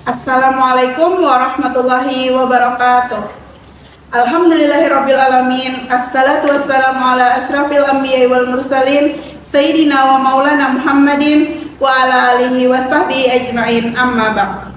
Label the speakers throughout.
Speaker 1: Assalamualaikum warahmatullahi wabarakatuh. Alhamdulillahirabbil alamin. Assalatu wassalamu ala asrafil anbiya'i wal mursalin sayyidina wa maulana Muhammadin wa ala alihi wa sahbihi ajma'in. Amma ba'd.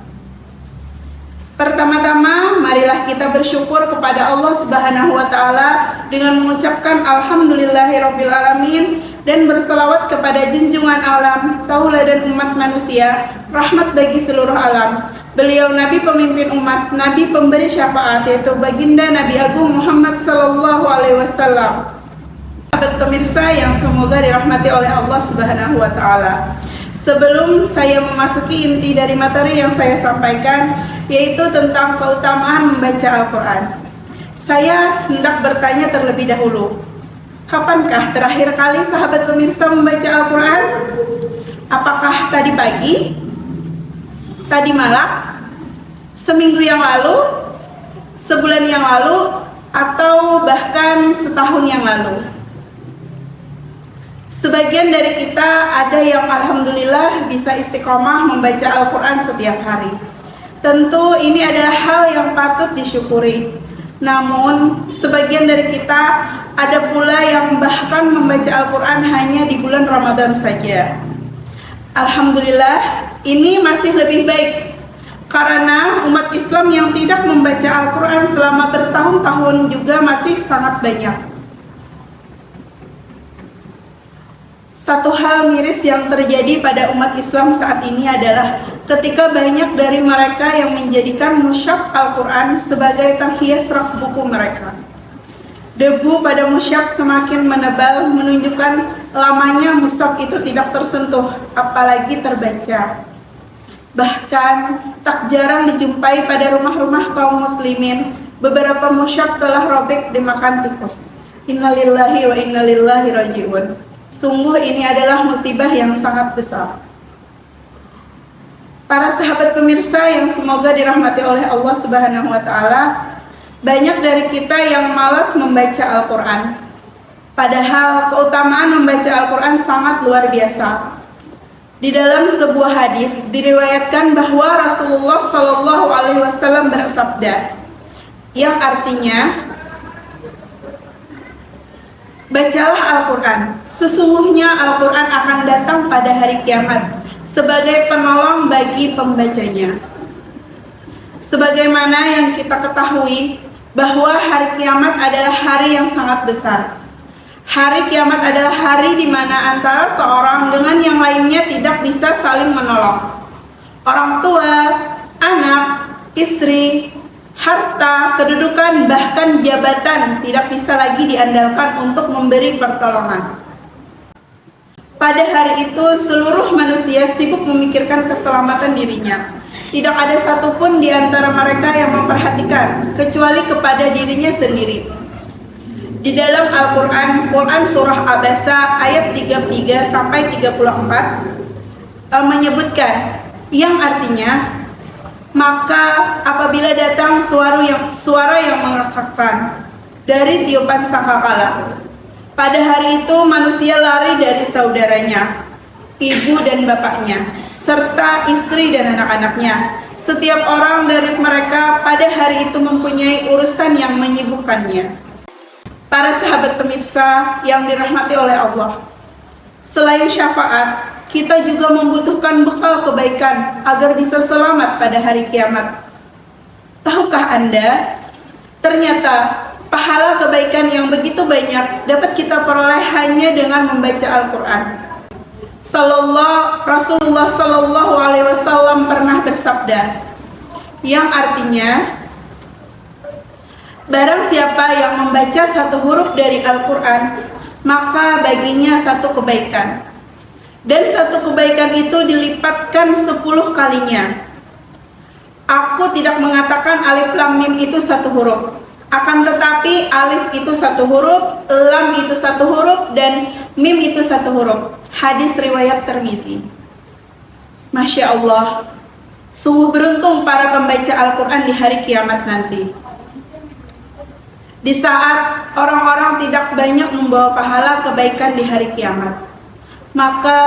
Speaker 1: Pertama-tama, marilah kita bersyukur kepada Allah Subhanahu wa taala dengan mengucapkan alhamdulillahirabbil alamin dan berselawat kepada junjungan alam, tauladan umat manusia, rahmat bagi seluruh alam. Beliau Nabi pemimpin umat, Nabi pemberi syafaat, yaitu baginda Nabi Agung Muhammad sallallahu alaihi wasallam. Sahabat pemirsa yang semoga dirahmati oleh Allah Subhanahu wa taala. Sebelum saya memasuki inti dari materi yang saya sampaikan, yaitu tentang keutamaan membaca Al-Quran, saya hendak bertanya terlebih dahulu, kapankah terakhir kali sahabat pemirsa membaca Al-Quran? Apakah tadi pagi? Tadi malam? Seminggu yang lalu? Sebulan yang lalu? Atau bahkan setahun yang lalu? Sebagian dari kita ada yang alhamdulillah bisa istiqomah membaca Al-Quran setiap hari. Tentu ini adalah hal yang patut disyukuri. Namun sebagian dari kita ada pula yang bahkan membaca Al-Quran hanya di bulan Ramadan saja. Alhamdulillah, ini masih lebih baik, karena umat Islam yang tidak membaca Al-Quran selama bertahun-tahun juga masih sangat banyak. Satu hal miris yang terjadi pada umat Islam saat ini adalah ketika banyak dari mereka yang menjadikan mushaf Al-Quran sebagai penghias rak buku mereka. Debu pada mushaf semakin menebal, menunjukkan lamanya mushaf itu tidak tersentuh, apalagi terbaca. Bahkan tak jarang dijumpai pada rumah-rumah kaum muslimin, beberapa mushaf telah robek dimakan tikus. Innalillahi wa innalillahi raji'un. Sungguh ini adalah musibah yang sangat besar. Para sahabat pemirsa yang semoga dirahmati oleh Allah Subhanahu wa taala, banyak dari kita yang malas membaca Al-Quran. Padahal keutamaan membaca Al-Quran sangat luar biasa. Di dalam sebuah hadis diriwayatkan bahwa Rasulullah Shallallahu Alaihi Wasallam bersabda, yang artinya, bacalah Al-Quran. Sesungguhnya Al-Quran akan datang pada hari kiamat sebagai penolong bagi pembacanya. Sebagaimana yang kita ketahui bahwa hari kiamat adalah hari yang sangat besar. Hari kiamat adalah hari di mana antara seorang dengan yang lainnya tidak bisa saling menolong. Orang tua, anak, istri, harta, kedudukan, bahkan jabatan tidak bisa lagi diandalkan untuk memberi pertolongan. Pada hari itu seluruh manusia sibuk memikirkan keselamatan dirinya. Tidak ada satupun di antara mereka yang memperhatikan kecuali kepada dirinya sendiri. Di dalam Al-Quran, Quran Surah Abasa ayat 33 sampai 34 menyebutkan, yang artinya, maka apabila datang suara yang mengekakkan dari tiupan sangkakala, pada hari itu manusia lari dari saudaranya, ibu dan bapaknya, serta istri dan anak-anaknya. Setiap orang dari mereka pada hari itu mempunyai urusan yang menyibukkannya. Para sahabat pemirsa yang dirahmati oleh Allah, selain syafaat, kita juga membutuhkan bekal kebaikan agar bisa selamat pada hari kiamat. Tahukah Anda, ternyata pahala kebaikan yang begitu banyak dapat kita peroleh hanya dengan membaca Al-Quran. Rasulullah Sallallahu Alaihi Wasallam pernah bersabda, yang artinya, barang siapa yang membaca satu huruf dari Al-Quran, maka baginya satu kebaikan, dan satu kebaikan itu dilipatkan 10 kalinya. Aku tidak mengatakan alif lam mim itu satu huruf, akan tetapi alif itu satu huruf, lam itu satu huruf, dan mim itu satu huruf. Hadis riwayat Tirmizi. Masya Allah, sungguh beruntung para pembaca Al-Quran di hari kiamat nanti. Di saat orang-orang tidak banyak membawa pahala kebaikan di hari kiamat, maka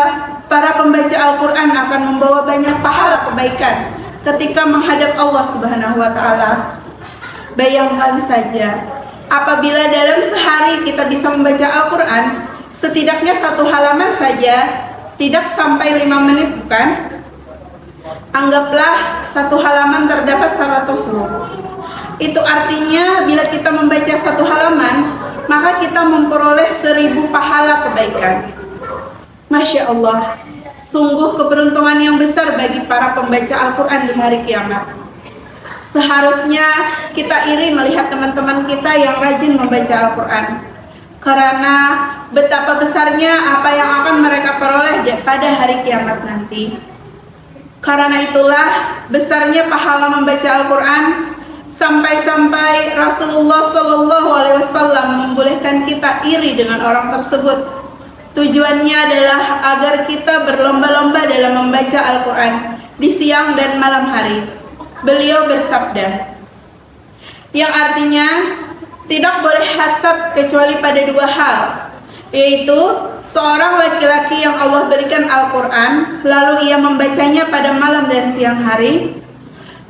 Speaker 1: para pembaca Al-Quran akan membawa banyak pahala kebaikan ketika menghadap Allah Subhanahu wa taala. Bayangkan saja, apabila dalam sehari kita bisa membaca Al-Qur'an setidaknya 1 halaman saja, tidak sampai 5 menit bukan? Anggaplah 1 halaman terdapat 100 huruf. Itu artinya bila kita membaca 1 halaman, maka kita memperoleh 1000 pahala kebaikan. Masya Allah, sungguh keberuntungan yang besar bagi para pembaca Al-Quran di hari kiamat. Seharusnya kita iri melihat teman-teman kita yang rajin membaca Al-Quran, karena betapa besarnya apa yang akan mereka peroleh pada hari kiamat nanti. Karena itulah besarnya pahala membaca Al-Quran, sampai-sampai Rasulullah SAW membolehkan kita iri dengan orang tersebut. Tujuannya adalah agar kita berlomba-lomba dalam membaca Al-Quran di siang dan malam hari. Beliau bersabda, yang artinya tidak boleh hasad kecuali pada 2 hal, yaitu seorang laki-laki yang Allah berikan Al-Quran lalu ia membacanya pada malam dan siang hari,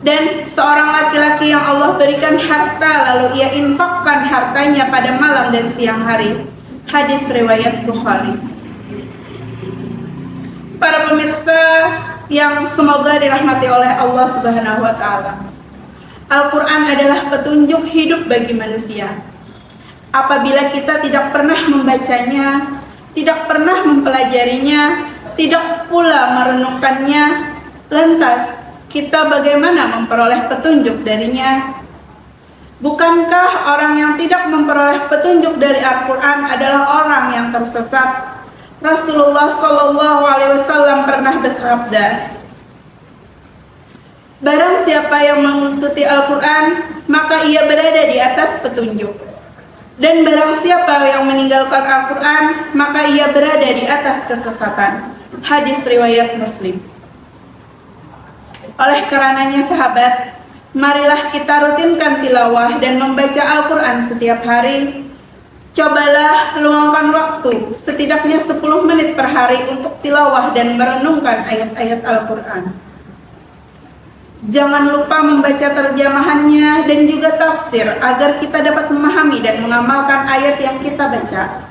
Speaker 1: dan seorang laki-laki yang Allah berikan harta lalu ia infakkan hartanya pada malam dan siang hari. Hadis riwayat Bukhari. Para pemirsa yang semoga dirahmati oleh Allah Subhanahu wa taala, Al-Quran adalah petunjuk hidup bagi manusia. Apabila kita tidak pernah membacanya, tidak pernah mempelajarinya, tidak pula merenungkannya, lantas kita bagaimana memperoleh petunjuk darinya? Bukankah orang yang tidak memperoleh petunjuk dari Al-Quran adalah orang yang tersesat? Rasulullah SAW pernah bersabda, barang siapa yang mengikuti Al-Quran, maka ia berada di atas petunjuk. Dan barang siapa yang meninggalkan Al-Quran, maka ia berada di atas kesesatan. Hadis riwayat Muslim. Oleh karenanya sahabat, marilah kita rutinkan tilawah dan membaca Al-Quran setiap hari. Cobalah luangkan waktu setidaknya 10 menit per hari untuk tilawah dan merenungkan ayat-ayat Al-Quran. Jangan lupa membaca terjemahannya dan juga tafsir agar kita dapat memahami dan mengamalkan ayat yang kita baca.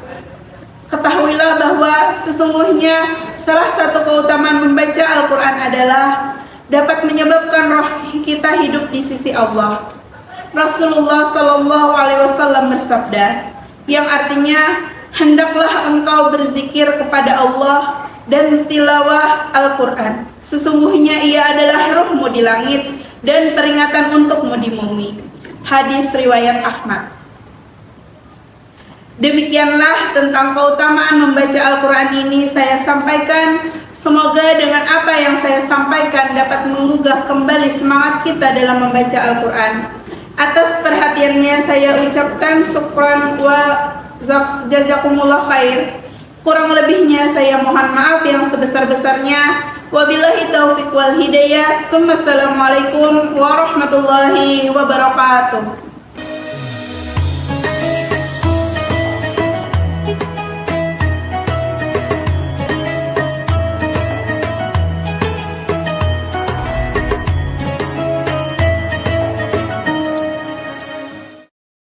Speaker 1: Ketahuilah bahwa sesungguhnya salah satu keutamaan membaca Al-Quran adalah dapat menyebabkan roh kita hidup di sisi Allah. Rasulullah SAW bersabda, yang artinya hendaklah engkau berzikir kepada Allah dan tilawah Al-Quran. Sesungguhnya ia adalah ruhmu di langit dan peringatan untukmu di bumi. Hadis riwayat Ahmad. Demikianlah tentang keutamaan membaca Al-Quran ini saya sampaikan. Semoga dengan apa yang saya sampaikan dapat menggugah kembali semangat kita dalam membaca Al-Quran. Atas perhatiannya saya ucapkan syukran wa jazakumullah khair. Kurang lebihnya saya mohon maaf yang sebesar-besarnya. Wabillahi taufiq wal hidayah. Assalamualaikum warahmatullahi wabarakatuh.